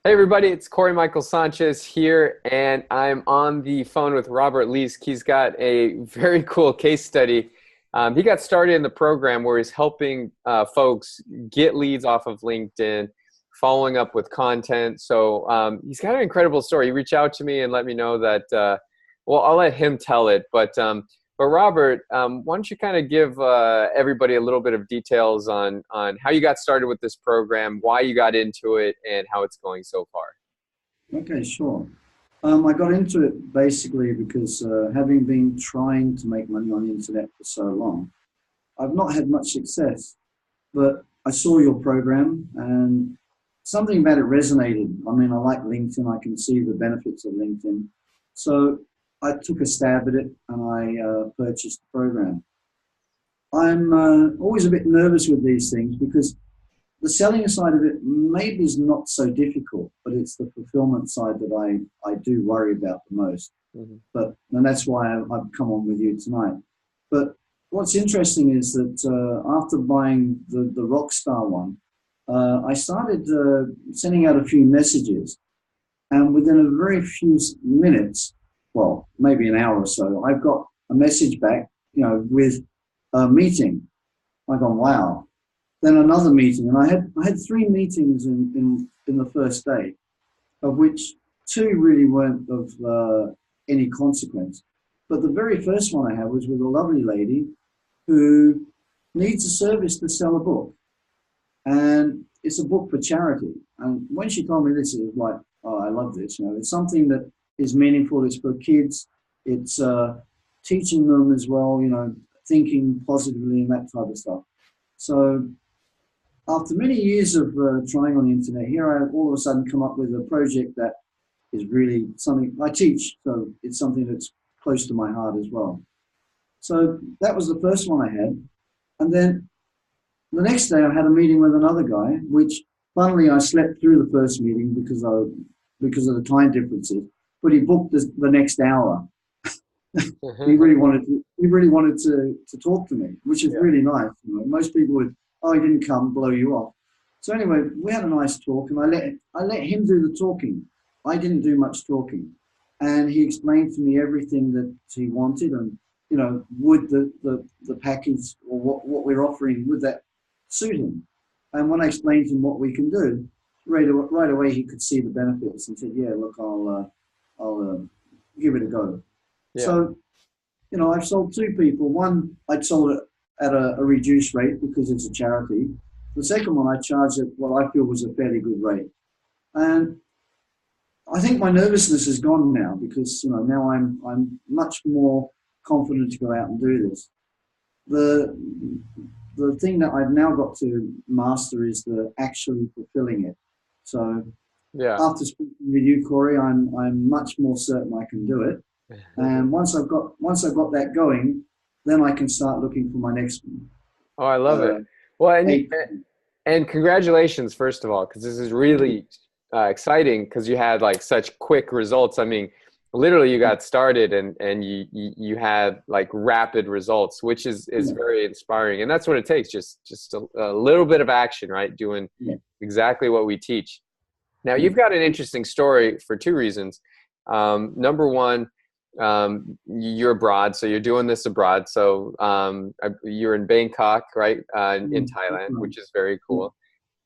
Hey everybody, it's Corey Michael Sanchez here, and I'm on the phone with Robert Leisk. He's got a very cool case study. He got started in the program where he's helping folks get leads off of LinkedIn, following up with content. So he's got an incredible story. He reached out to me and let me know that, well, I'll let him tell it. But Robert, why don't you kind of give everybody a little bit of details on how you got started with this program, why you got into it, and how it's going so far? Okay, sure. I got into it basically because having been trying to make money on the internet for so long, I've not had much success. But I saw your program and something about it resonated. I mean, I like LinkedIn. I can see the benefits of LinkedIn. So I took a stab at it and I purchased the program. I'm always a bit nervous with these things because the selling side of it maybe is not so difficult, but it's the fulfillment side that I do worry about the most. Hmm. And that's why I've come on with you tonight. But what's interesting is that after buying the Rockstar one, I started sending out a few messages, and within a very few minutes, well, maybe an hour or so, I've got a message back, with a meeting. I go, wow. Then another meeting, and I had three meetings in the first day, of which two really weren't of any consequence. But the very first one I had was with a lovely lady who needs a service to sell a book, and it's a book for charity. And when she told me this, it was like, oh, I love this. It's something that is meaningful. It's for kids. It's teaching them as well. Thinking positively and that type of stuff. So after many years of trying on the internet, here I all of a sudden come up with a project that is really something I teach, so it's something that's close to my heart as well. So that was the first one I had. And then the next day I had a meeting with another guy, which funnily I slept through the first meeting because of the time differences, but he booked the next hour. He really wanted to talk to me, which is Yeah. really nice. Most people would, oh, he didn't come, blow you off. So anyway, we had a nice talk, and I let him do the talking. I didn't do much talking, and he explained to me everything that he wanted, and would the package or what we're offering, would that suit him? And when I explained to him what we can do, right away he could see the benefits and said, yeah, look, I'll give it a go. Yeah. So I've sold two people. One, I'd sold it at a reduced rate because it's a charity. The second one, I charged at what I feel was a fairly good rate. And I think my nervousness is gone now because now I'm much more confident to go out and do this. The the thing that I've now got to master is the actually fulfilling it. So Yeah. after speaking with you, Corey, I'm much more certain I can do it. And once I've got that going, then I can start looking for my next Oh, I love it. uh, Well, eight. and congratulations, first of all, because this is really exciting because you had like such quick results. I mean, literally you got started and you had like rapid results, which is Yeah, very inspiring. And that's what it takes, just a little bit of action, right? Doing yeah, exactly what we teach. Now, yeah, you've got an interesting story for two reasons. Number one, you're abroad, so you're doing this abroad. So you're in Bangkok, right, in Thailand, which is very yeah, cool.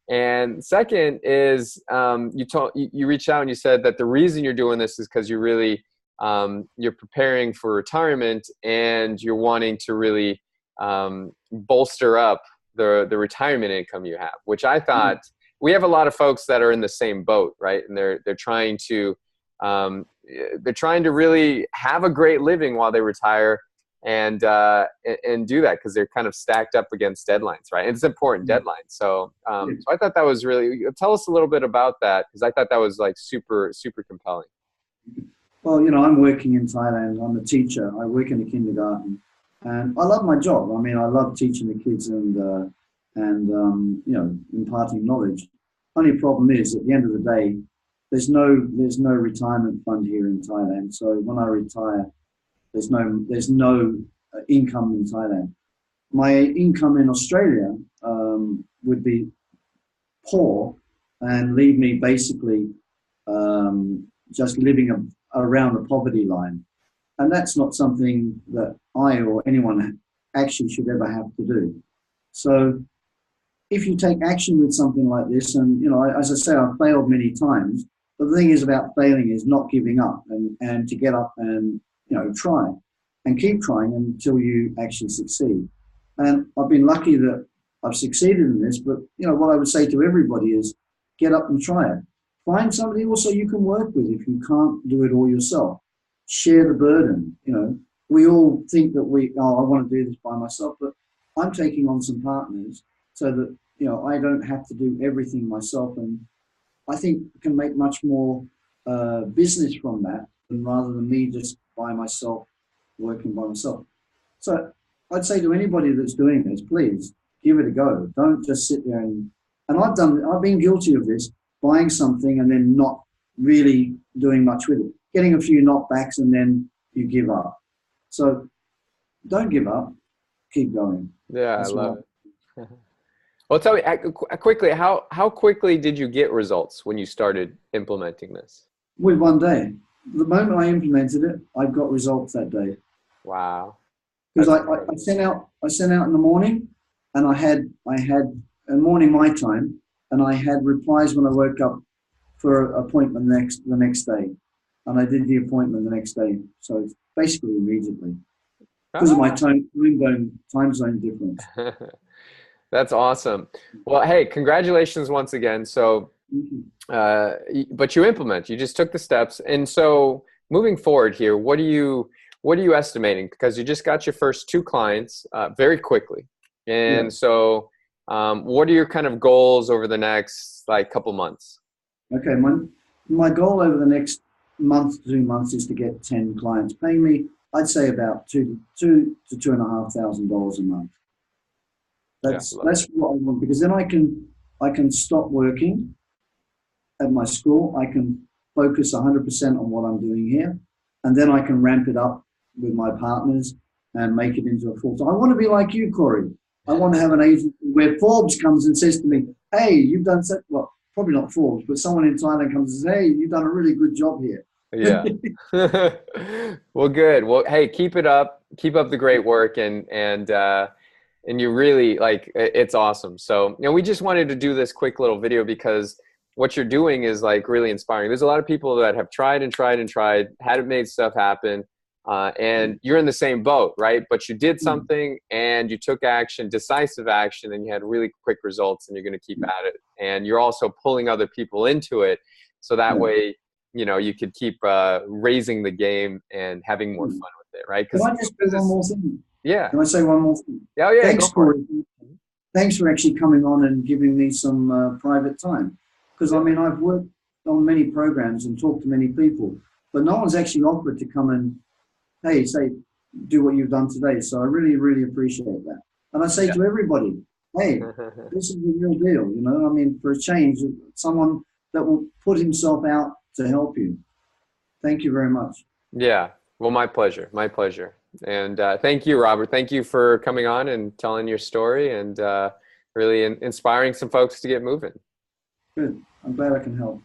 And second is you reached out and you said that the reason you're doing this is because you're preparing for retirement and you're wanting to really bolster up the retirement income you have, which I yeah. thought we have a lot of folks that are in the same boat, right? And um, they're trying to really have a great living while they retire and do that because they're kind of stacked up against deadlines, right? And it's important Yeah. deadlines. So, Yeah. so I thought that was really. Tell us a little bit about that because I thought that was like super super compelling. Well, I'm working in Thailand. I'm a teacher. I work in a kindergarten, and I love my job. I mean, I love teaching the kids and imparting knowledge. Only problem is, at the end of the day, there's no retirement fund here in Thailand. So when I retire, there's no income in Thailand. My income in Australia would be poor and leave me basically just living around the poverty line. And that's not something that I or anyone actually should ever have to do. So if you take action with something like this, and, you know, as I say, I've failed many times, but the thing is about failing is not giving up and to get up and, you know, try and keep trying until you actually succeed. And I've been lucky that I've succeeded in this, but, you know, what I would say to everybody is get up and try it. Find somebody also you can work with if you can't do it all yourself. Share the burden. You know, we all think that I want to do this by myself, but I'm taking on some partners so that, you know, I don't have to do everything myself. And I think I can make much more business from that than rather than me just by myself, working by myself. So I'd say to anybody that's doing this, please give it a go. Don't just sit there and I've been guilty of this, buying something and then not really doing much with it, getting a few knockbacks and then you give up. So don't give up, keep going. Yeah, I love it. Well, tell me quickly, how quickly did you get results when you started implementing this? With one day. The moment I implemented it, I got results that day. Wow. Because I sent out in the morning, and I had a morning my time, and I had replies when I woke up for an appointment the next day, and I did the appointment the next day. So it's basically immediately because of my time zone difference. That's awesome. Well, hey, congratulations once again. So, but you just took the steps. And so moving forward here, what are you estimating? Because you just got your first 2 clients very quickly. And Yeah. so what are your kind of goals over the next couple months? Okay. My goal over the next month to 2 months is to get 10 clients paying me, I'd say about $2,000 to $2,500 a month. That's what I want, because then I can stop working at my school. I can focus 100% on what I'm doing here, and then I can ramp it up with my partners and make it into a full time. I want to be like you, Corey. I want to have an agency where Forbes comes and says to me, "Hey, you've done so well." Probably not Forbes, but someone in Thailand comes and says, "Hey, you've done a really good job here." Yeah. Well, good. Well, hey, keep it up. Keep up the great work, and you really it's awesome. So, you know, we just wanted to do this quick little video because what you're doing is really inspiring. There's a lot of people that have tried and tried and tried, hadn't made stuff happen. And you're in the same boat, right? But you did something and you took action, decisive action, and you had really quick results, and you're going to keep at it. And you're also pulling other people into it. So that way, you know, you could keep raising the game and having more fun with it, right? Can I just say one more thing? Yeah. Can I say one more thing? Oh, yeah. Thanks, Corey. Thanks for actually coming on and giving me some private time. Because, I mean, I've worked on many programs and talked to many people, but no one's actually offered to come and, hey, do what you've done today. So I really, really appreciate that. And I say to everybody, hey, this is the real deal, you know? I mean, for a change, someone that will put himself out to help you. Thank you very much. Yeah. Well, my pleasure. My pleasure. And thank you, Robert. Thank you for coming on and telling your story and really inspiring some folks to get moving. Good. I'm glad I can help.